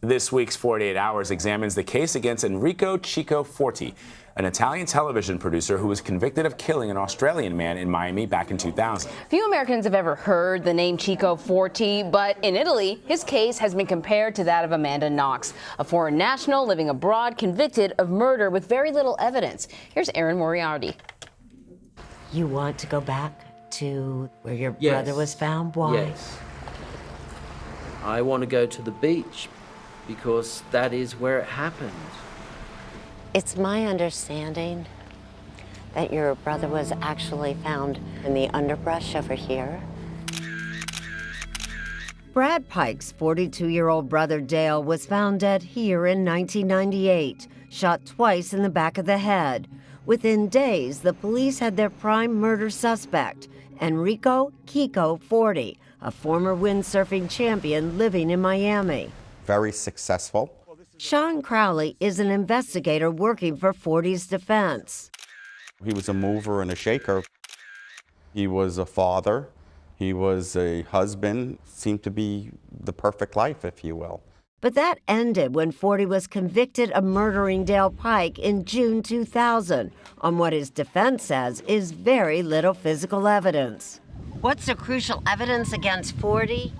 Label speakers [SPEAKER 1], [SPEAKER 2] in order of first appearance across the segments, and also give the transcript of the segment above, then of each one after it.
[SPEAKER 1] This week's 48 Hours examines the case against Enrico Forti, an Italian television producer who was convicted of killing an Australian man in Miami back in 2000.
[SPEAKER 2] Few Americans have ever heard the name Chico Forti, but in Italy, his case has been compared to that of Amanda Knox, a foreign national living abroad convicted of murder with very little evidence. Here's Erin Moriarty.
[SPEAKER 3] You want to go back to where your brother was found? Why?
[SPEAKER 4] Yes. I want to go to the beach because that is where it happened.
[SPEAKER 3] It's my understanding that your brother was actually found in the underbrush over here.
[SPEAKER 5] Brad Pike's 42-year-old brother Dale was found dead here in 1998, shot twice in the back of the head. Within days, the police had their prime murder suspect, Enrico Forti, a former windsurfing champion living in Miami.
[SPEAKER 6] Very successful.
[SPEAKER 5] Sean Crowley is an investigator working for Forti's defense.
[SPEAKER 6] He was a mover and a shaker. He was a father. He was a husband. Seemed to be the perfect life, if you will.
[SPEAKER 5] But that ended when Forti was convicted of murdering Dale Pike in June 2000 on what his defense says is very little physical evidence.
[SPEAKER 3] What's the crucial evidence against Forti?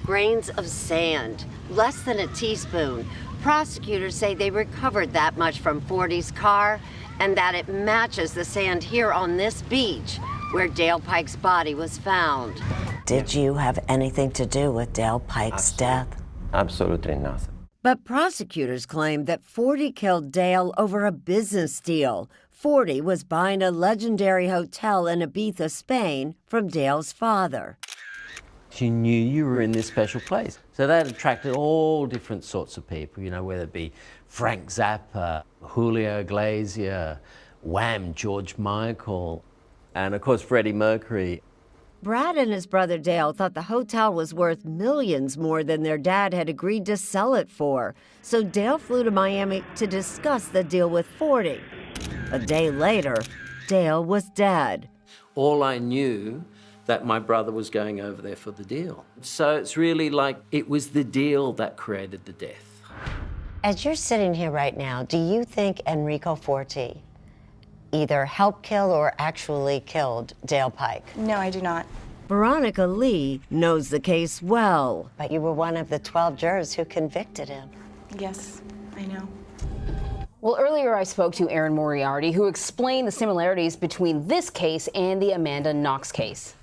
[SPEAKER 3] Grains of sand, less than a teaspoon. Prosecutors say they recovered that much from Forti's car and that it matches the sand here on this beach where Dale Pike's body was found. Did you have anything to do with Dale Pike's death?
[SPEAKER 7] Absolutely nothing.
[SPEAKER 5] But prosecutors claim that Forti killed Dale over a business deal. Forti was buying a legendary hotel in Ibiza, Spain from Dale's father.
[SPEAKER 4] She knew you were in this special place. So that attracted all different sorts of people, you know, whether it be Frank Zappa, Julio Iglesias, Wham, George Michael, and of course Freddie Mercury.
[SPEAKER 5] Brad and his brother Dale thought the hotel was worth millions more than their dad had agreed to sell it for. So Dale flew to Miami to discuss the deal with Forti. A day later, Dale was dead.
[SPEAKER 4] All I knew that my brother was going over there for the deal. So it's really like it was the deal that created the death.
[SPEAKER 3] As you're sitting here right now, do you think Enrico Forti either helped kill or actually killed Dale Pike?
[SPEAKER 8] No, I do not.
[SPEAKER 5] Veronica Lee knows the case well.
[SPEAKER 3] But you were one of the 12 jurors who convicted him.
[SPEAKER 8] Yes, I know.
[SPEAKER 2] Well, earlier I spoke to Erin Moriarty, who explained the similarities between this case and the Amanda Knox case.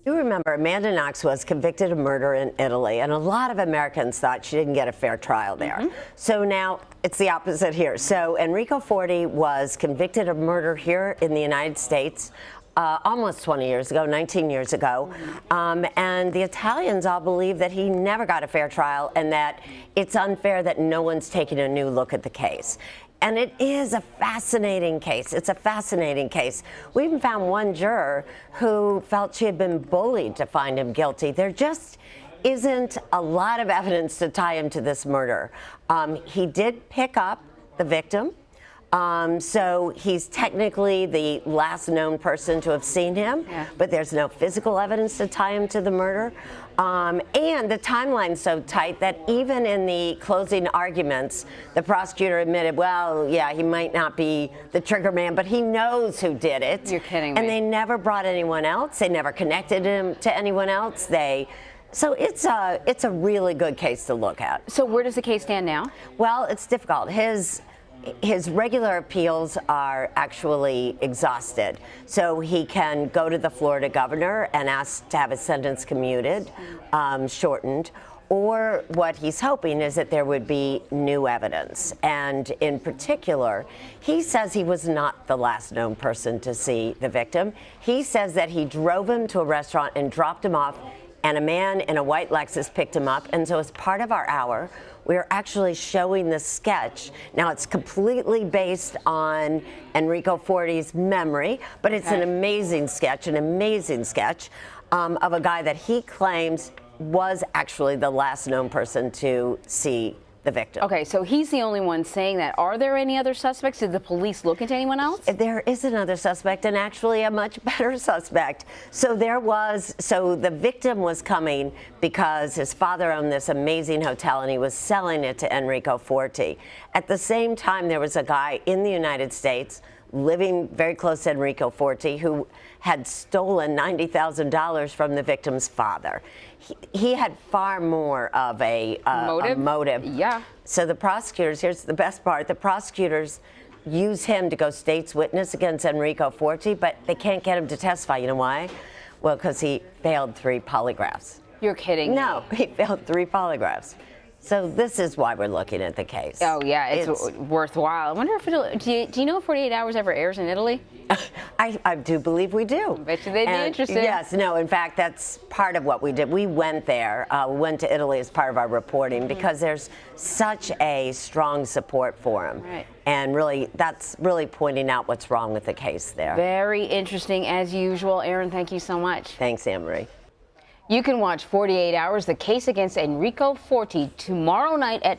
[SPEAKER 3] You remember Amanda Knox was convicted of murder in Italy, and a lot of Americans thought she didn't get a fair trial there. So now it's the opposite here. So Enrico Forti was convicted of murder here in the United States almost 20 years ago, 19 years ago. And the Italians all believe that he never got a fair trial and that it's unfair that no one's taking a new look at the case. And it is a fascinating case. It's a fascinating case. We even found one juror who felt she had been bullied to find him guilty. There just isn't a lot of evidence to tie him to this murder. He did pick up the victim. So he's technically the last known person to have seen him, but there's no physical evidence to tie him to the murder. And the timeline's so tight that even in the closing arguments, the prosecutor admitted, well, yeah, he might not be the trigger man, but he knows who did it.
[SPEAKER 2] You're kidding me.
[SPEAKER 3] And they never brought anyone else. They never connected him to anyone else. So it's a really good case to look at.
[SPEAKER 2] So where does the case stand now?
[SPEAKER 3] Well, it's difficult. His regular appeals are actually exhausted. So he can go to the Florida governor and ask to have his sentence commuted, shortened, or what he's hoping is that there would be new evidence. And in particular, he says he was not the last known person to see the victim. He says that he drove him to a restaurant and dropped him off, and a man in a white Lexus picked him up. And so as part of our hour, we're actually showing the sketch. Now, it's completely based on Enrico Forti's memory, but it's an amazing sketch of a guy that he claims was actually the last known person to see the victim.
[SPEAKER 2] Okay, so he's the only one saying that. Are there any other suspects? Did the police look into anyone else?
[SPEAKER 3] There is another suspect, and actually a much better suspect. So the victim was coming because his father owned this amazing hotel and he was selling it to Enrico Forti. At the same time, there was a guy in the United States living very close to Enrico Forti who had stolen $90,000 from the victim's father. He had far more of a motive.
[SPEAKER 2] Yeah.
[SPEAKER 3] So the prosecutors, here's the best part, the prosecutors use him to go state's witness against Enrico Forti, but they can't get him to testify. You know why? Well, because he failed 3 polygraphs.
[SPEAKER 2] You're kidding me.
[SPEAKER 3] No, he failed 3 polygraphs. So this is why we're looking at the case.
[SPEAKER 2] Oh, yeah, it's worthwhile. I wonder if do you know if 48 Hours ever airs in Italy?
[SPEAKER 3] I do believe we do.
[SPEAKER 2] Bet you they'd be interested.
[SPEAKER 3] Yes, no, in fact, that's part of what we did. We went there, we went to Italy as part of our reporting because there's such a strong support for him.
[SPEAKER 2] Right.
[SPEAKER 3] And really, that's really pointing out what's wrong with the case there.
[SPEAKER 2] Very interesting, as usual. Erin, thank you so much.
[SPEAKER 3] Thanks, Anne-Marie.
[SPEAKER 2] You can watch 48 Hours, the case against Enrico Forti, tomorrow night at